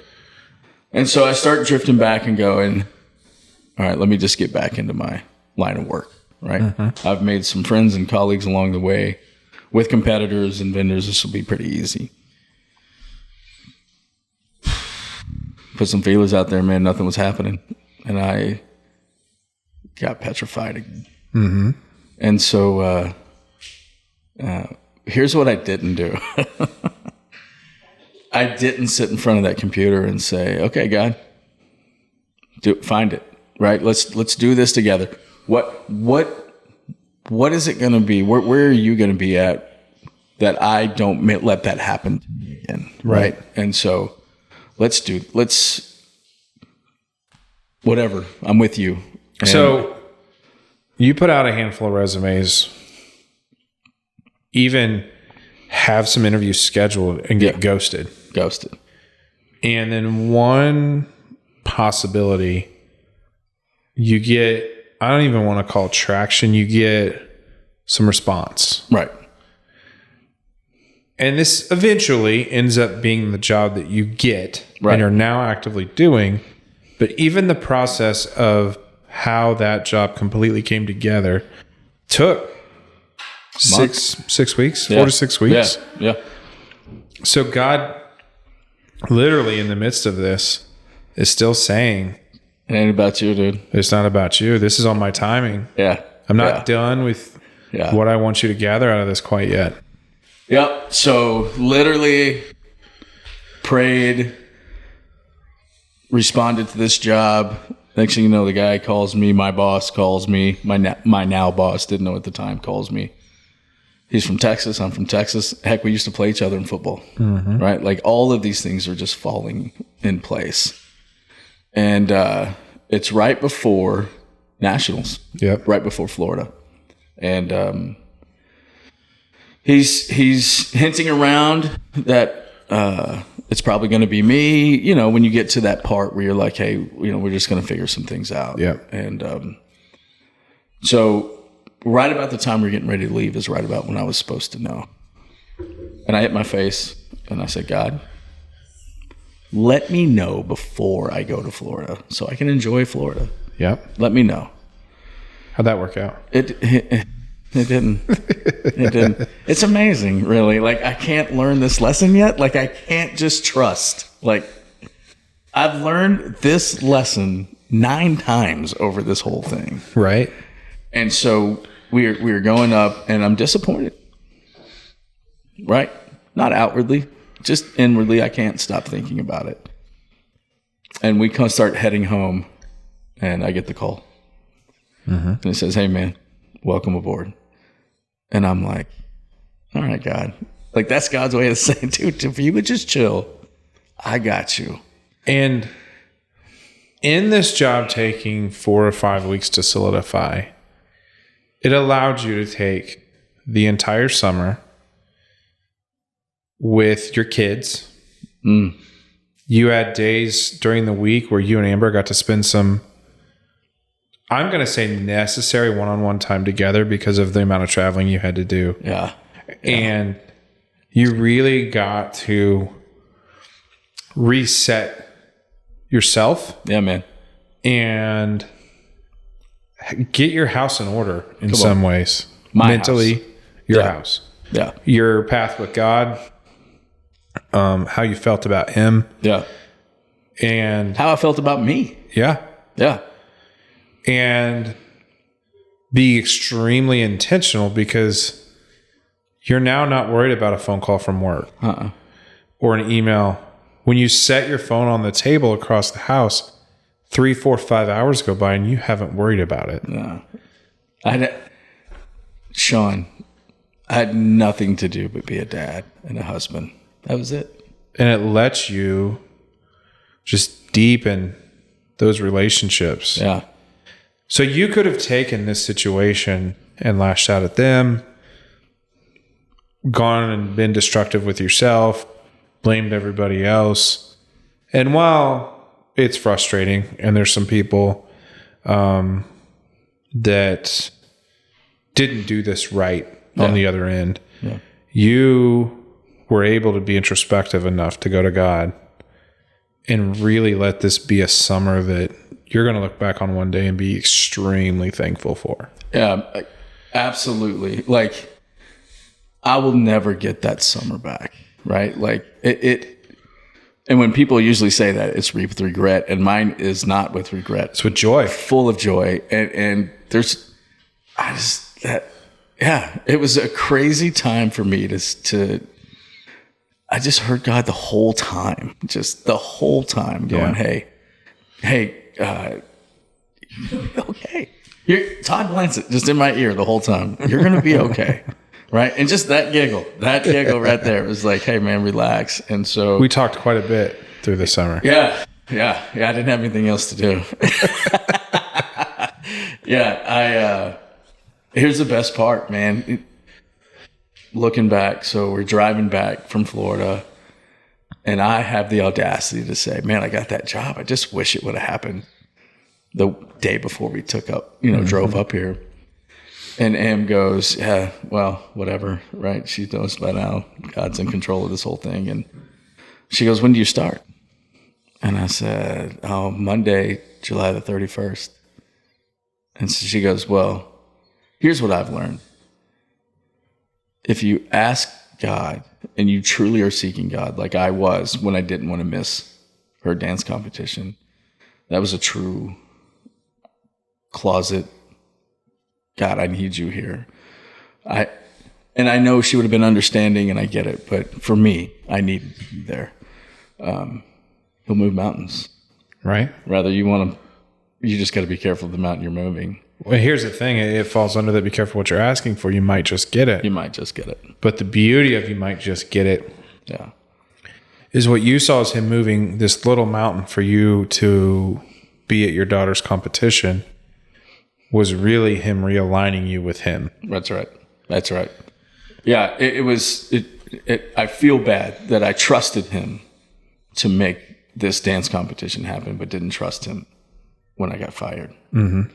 And so I start drifting back and going, all right, let me just get back into my line of work, right? Mm-hmm. I've made some friends and colleagues along the way with competitors and vendors. This will be pretty easy. Put some feelers out there, man. Nothing was happening. And I got petrified again. Mm-hmm. And so here's what I didn't do. I didn't sit in front of that computer and say, okay, God, find it, right? Let's do this together. What is it going to be? Where are you going to be at that I don't let that happen to me again, right? And so whatever, I'm with you. And so you put out a handful of resumes, even have some interviews scheduled and get ghosted. And then one possibility, you get, I don't even want to call it traction, you get some response. Right. And this eventually ends up being the job that you get and are now actively doing. But even the process of how that job completely came together took 6 weeks, 4 to 6 weeks. Yeah. So God, literally in the midst of this, is still saying, it ain't about you, dude. It's not about you. This is on my timing. Yeah. I'm not done with what I want you to gather out of this quite yet. Yep. So literally prayed, responded to this job. Next thing you know, the guy calls me, my boss calls me, my now boss, didn't know at the time, calls me. He's from Texas. I'm from Texas. Heck, we used to play each other in football, right? Like all of these things are just falling in place. And it's right before Nationals. Yep. Right before Florida. And he's hinting around that it's probably going to be me, you know, when you get to that part where you're like, hey, you know, we're just going to figure some things out. Yeah. And so right about the time we're getting ready to leave is right about when I was supposed to know. And I hit my face and I said, God, let me know before I go to Florida so I can enjoy Florida. Yep. Let me know. How'd that work out? It didn't. It didn't. It's amazing, really. Like, I can't learn this lesson yet. Like, I can't just trust. Like, I've learned this lesson 9 times over this whole thing. Right. And so we're going up, and I'm disappointed. Right? Not outwardly. Just inwardly, I can't stop thinking about it. And we start heading home, and I get the call. And it says, hey, man, welcome aboard. And I'm like, all right, God. Like, that's God's way of saying, dude, if you would just chill, I got you. And in this job taking 4 or 5 weeks to solidify, it allowed you to take the entire summer with your kids. You had days during the week where you and Amber got to spend some, I'm going to say, necessary one-on-one time together because of the amount of traveling you had to do. Yeah. And you really got to reset yourself. Yeah, man. And get your house in order in some ways. Mentally, house. Your house. Yeah. Your path with God, how you felt about him. Yeah. And how I felt about me. Yeah. Yeah. And be extremely intentional, because you're now not worried about a phone call from work or an email. When you set your phone on the table across the house, 3, 4, 5 hours go by and you haven't worried about it. No. Sean, I had nothing to do but be a dad and a husband. That was it. And it lets you just deepen those relationships. Yeah. So you could have taken this situation and lashed out at them, gone and been destructive with yourself, blamed everybody else. And while it's frustrating, and there's some people that didn't do this right on the other end, you were able to be introspective enough to go to God and really let this be a summer that you're going to look back on one day and be extremely thankful for. Yeah, absolutely. Like, I will never get that summer back, right? Like and when people usually say that, it's with regret, and mine is not with regret. It's with joy. Full of joy. And it was a crazy time for me I just heard God the whole time, just the whole time going, hey, okay. Todd Blancett just in my ear the whole time. You're going to be okay. Right. And just that giggle right there was like, hey man, relax. And so we talked quite a bit through the summer. Yeah. I didn't have anything else to do. Here's the best part, man. Looking back, so we're driving back from Florida, and I have the audacity to say, man, I got that job. I just wish it would have happened the day before we drove up here. And Em goes, yeah, well, whatever, right? She knows by now God's in control of this whole thing. And she goes, when do you start? And I said, Monday, July the 31st. And so she goes, well, here's what I've learned. If you ask God and you truly are seeking God, like I was when I didn't want to miss her dance competition, that was a true closet, God, I need you here. And I know she would have been understanding, and I get it, but for me, I needed to be there. He'll move mountains. Right. Rather, you just got to be careful of the mountain you're moving. Well, here's the thing. It falls under that. Be careful what you're asking for. You might just get it. But the beauty of you might just get it is what you saw as him moving this little mountain for you to be at your daughter's competition was really him realigning you with him. That's right. Yeah, it was. I feel bad that I trusted him to make this dance competition happen, but didn't trust him when I got fired. Mm-hmm.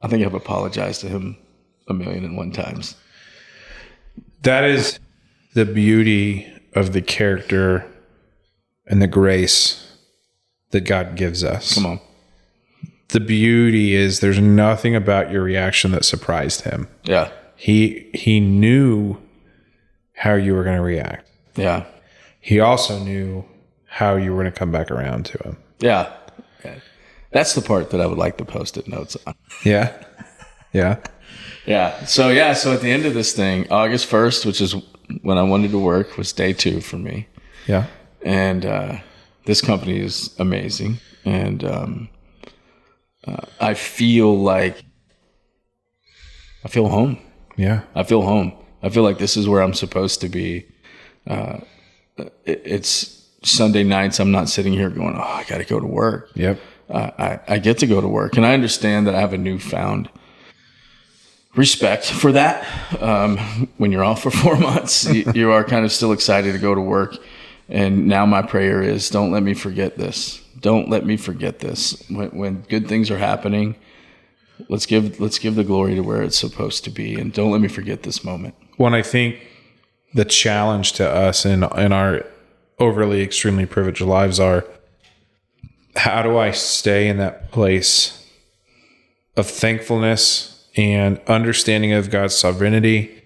I think I've apologized to him 1,000,001 times. That is the beauty of the character and the grace that God gives us. Come on. The beauty is there's nothing about your reaction that surprised him. Yeah. He knew how you were going to react. Yeah. He also knew how you were going to come back around to him. Yeah. That's the part that I would like the Post-it notes on. Yeah. So at the end of this thing, August 1st, which is when I wanted to work, was day 2 for me. Yeah. And this company is amazing. And I feel home. Yeah. I feel home. I feel like this is where I'm supposed to be. It's Sunday nights. I'm not sitting here going, I got to go to work. Yep. I get to go to work, and I understand that I have a newfound respect for that. When you're off for 4 months, you are kind of still excited to go to work. And now my prayer is, don't let me forget this. Don't let me forget this. When good things are happening, let's give the glory to where it's supposed to be, and don't let me forget this moment. When I think the challenge to us in our overly extremely privileged lives are, how do I stay in that place of thankfulness and understanding of God's sovereignty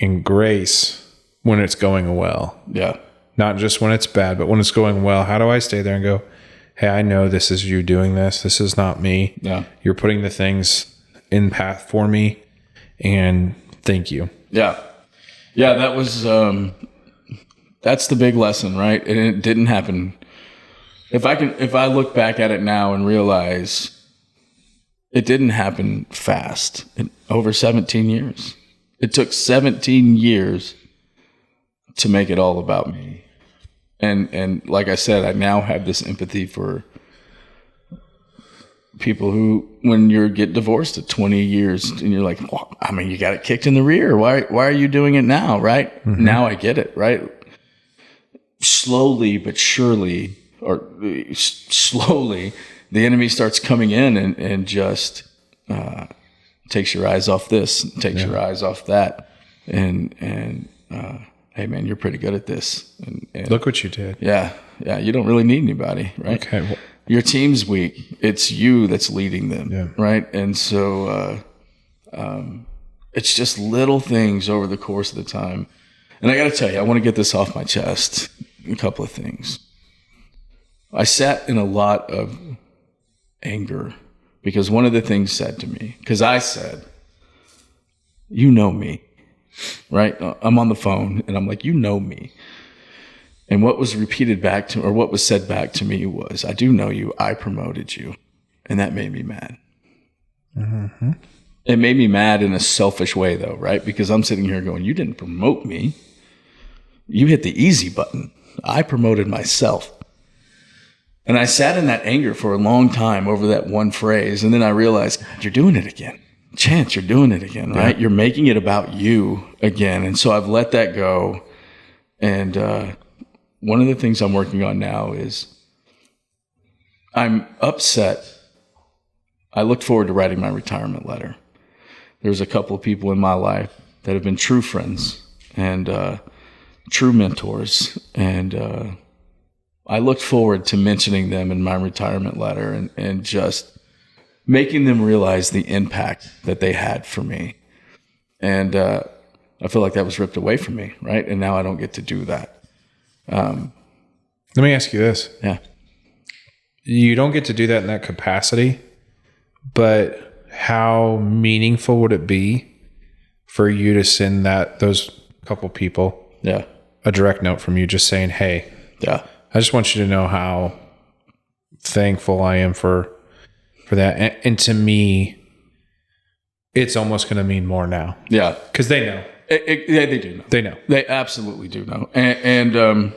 and grace when it's going well. Yeah. Not just when it's bad, but when it's going well. How do I stay there and go, hey, I know this is you doing this. This is not me. Yeah. You're putting the things in path for me, and thank you. Yeah. Yeah, that was that's the big lesson, right? And it didn't happen. If I look back at it now and realize it didn't happen fast. Over 17 years. It took 17 years to make it all about me. And like I said, I now have this empathy for people who, when you get divorced at 20 years and you're like, well, I mean, you got it kicked in the rear. Why are you doing it now? Right. Mm-hmm. Now I get it. Right. Slowly, but surely, the enemy starts coming in and just takes your eyes off this, takes your eyes off that. And hey man, you're pretty good at this. And look what you did. Yeah. Yeah. You don't really need anybody. Right. Okay. Well, your team's weak. It's you that's leading them. Yeah. Right. And so, it's just little things over the course of the time. And I got to tell you, I want to get this off my chest. A couple of things. I sat in a lot of anger because one of the things said to me, because I said, you know me, right? I'm on the phone and I'm like, you know me. And what was repeated back to, or what was said back to me was, I do know you. I promoted you. And that made me mad. Mm-hmm. It made me mad in a selfish way though, right? Because I'm sitting here going, you didn't promote me. You hit the easy button. I promoted myself. And I sat in that anger for a long time over that one phrase. And then I realized, God, you're doing it again. Chance, you're doing it again, right? Yeah. You're making it about you again. And so I've let that go. And one of the things I'm working on now is I'm upset. I looked forward to writing my retirement letter. There's a couple of people in my life that have been true friends and true mentors. And I looked forward to mentioning them in my retirement letter and just making them realize the impact that they had for me. And I feel like that was ripped away from me, right? And now I don't get to do that. Let me ask you this. Yeah. You don't get to do that in that capacity, but how meaningful would it be for you to send those couple people a direct note from you just saying, hey, I just want you to know how thankful I am for that. And to me, it's almost going to mean more now. Yeah. Because they know. Yeah, they do know. They know. They absolutely do know. And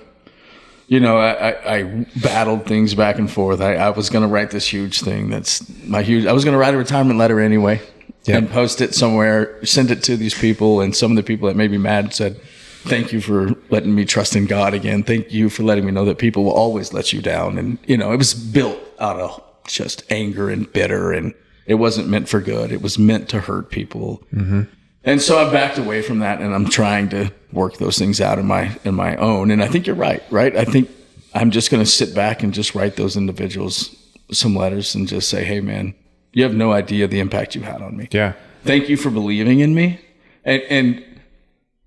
you know, I battled things back and forth. I was going to write this huge thing. I was going to write a retirement letter anyway and post it somewhere, send it to these people. And some of the people that made me mad said, thank you for letting me trust in God again. Thank you for letting me know that people will always let you down. And, you know, it was built out of just anger and bitter, and it wasn't meant for good. It was meant to hurt people. Mm-hmm. And so I backed away from that, and I'm trying to work those things out in my own. And I think you're right? I think I'm just going to sit back and just write those individuals some letters and just say, hey, man, you have no idea the impact you had on me. Yeah. Thank you for believing in me. And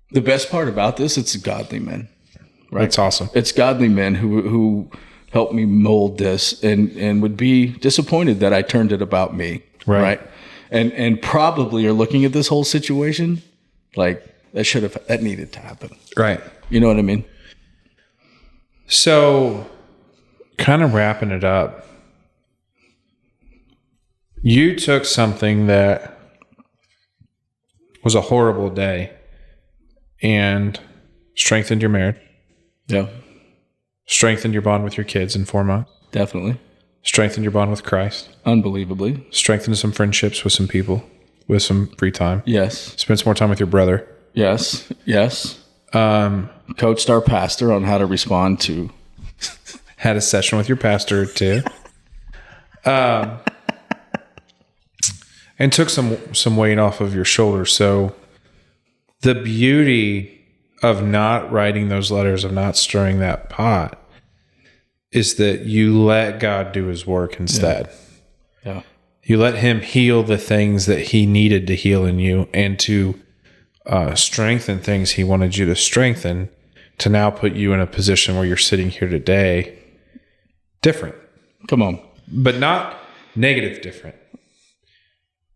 the best part about this, it's godly men. Right? That's awesome. It's godly men who helped me mold this and would be disappointed that I turned it about me. Right. And probably are looking at this whole situation like that needed to happen. Right. You know what I mean? So kind of wrapping it up, you took something that was a horrible day and strengthened your marriage. Yeah. Strengthened your bond with your kids in 4 months. Definitely. Strengthened your bond with Christ. Unbelievably. Strengthened some friendships with some people with some free time. Yes. Spent some more time with your brother. Yes. Coached our pastor on how to respond to. Had a session with your pastor too. And took some weight off of your shoulders. So the beauty of not writing those letters, of not stirring that pot, is that you let God do his work instead. Yeah. You let him heal the things that he needed to heal in you, and to strengthen things he wanted you to strengthen, to now put you in a position where you're sitting here today different. Come on. But not negative different.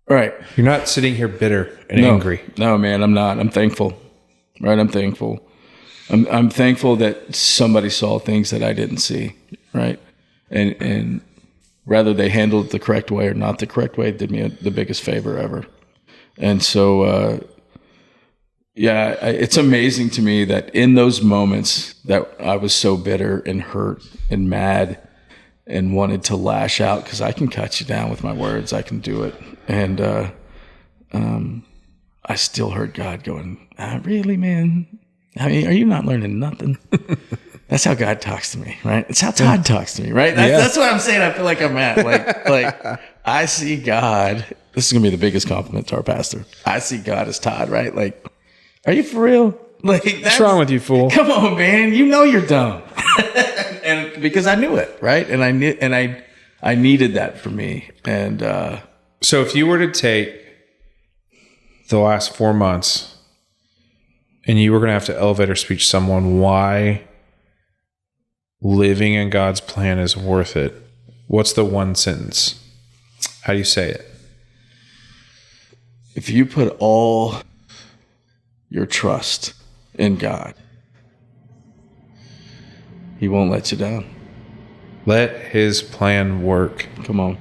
Right. You're not sitting here bitter and angry. No, man, I'm not. I'm thankful. Right? I'm thankful. I'm thankful that somebody saw things that I didn't see. Right? And whether they handled it the correct way or not the correct way, did me the biggest favor ever. And so, it's amazing to me that in those moments that I was so bitter and hurt and mad and wanted to lash out, because I can cut you down with my words. I can do it. And I still heard God going, really, man? I mean, are you not learning nothing? That's how God talks to me, right? It's how Todd talks to me, right? That's what I'm saying. I feel like I'm at. Like I see God. This is going to be the biggest compliment to our pastor. I see God as Todd, right? Like, are you for real? Like, what's wrong with you, fool? Come on, man. You know you're dumb. And because I knew it, right? And I needed that for me. And so if you were to take the last 4 months and you were going to have to elevator speech someone why living in God's plan is worth it, what's the one sentence? How do you say it? If you put all your trust in God, He won't let you down. Let His plan work. Come on.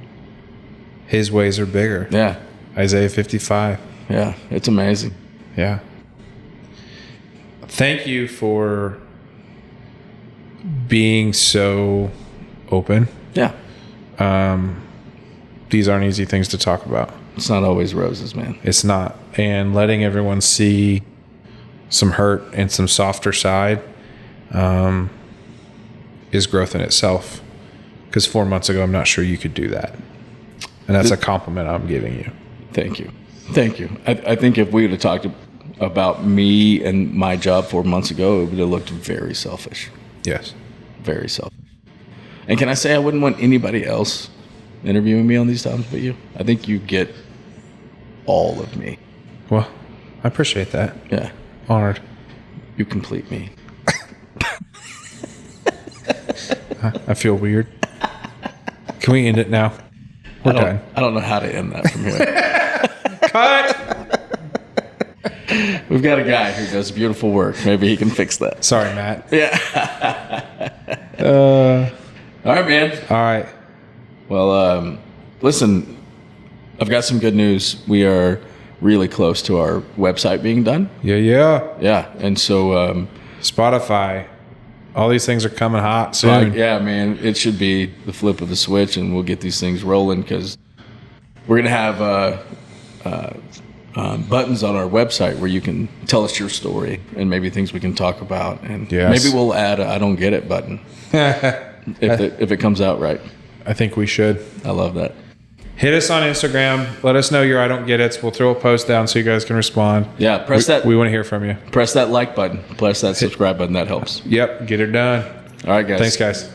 His ways are bigger. Yeah. Isaiah 55. Yeah, it's amazing. Yeah. Thank you for being so open. Yeah. These aren't easy things to talk about. It's not always roses, man. It's not. And letting everyone see some hurt and some softer side is growth in itself. Because 4 months ago, I'm not sure you could do that. And that's a compliment I'm giving you. Thank you. Thank you. I think if we would have talked about me and my job 4 months ago, it would have looked very selfish. Yes. Very selfish. And can I say I wouldn't want anybody else interviewing me on these times but you? I think you get all of me. Well, I appreciate that. Yeah. Honored. You complete me. I feel weird. Can we end it now? We're done. I don't know how to end that from here. Cut! We've got a guy who does beautiful work. Maybe he can fix that. Sorry, Matt. Yeah. All right, man. All right. Well, listen, I've got some good news. We are really close to our website being done. Yeah. Yeah. And so Spotify, all these things are coming hot soon. Yeah, man. It should be the flip of the switch, and we'll get these things rolling because we're going to have buttons on our website where you can tell us your story and maybe things we can talk about. And maybe we'll add a I don't get it button if it comes out right. I think we should. I love that. Hit us on Instagram. Let us know your I don't get it. We'll throw a post down so you guys can respond. Yeah, press that. We want to hear from you. Press that like button. Press that subscribe button. That helps. Yep, get her done. All right, guys. Thanks, guys.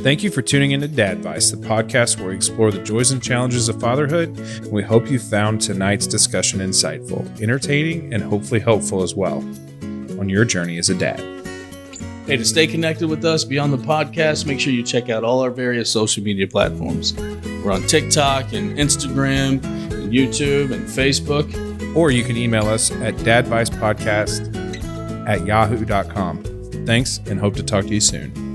Thank you for tuning in to Dadvice, the podcast where we explore the joys and challenges of fatherhood. And we hope you found tonight's discussion insightful, entertaining, and hopefully helpful as well on your journey as a dad. Hey, to stay connected with us beyond the podcast, make sure you check out all our various social media platforms. We're on TikTok and Instagram and YouTube and Facebook. Or you can email us at dadvicepodcast@yahoo.com. Thanks, and hope to talk to you soon.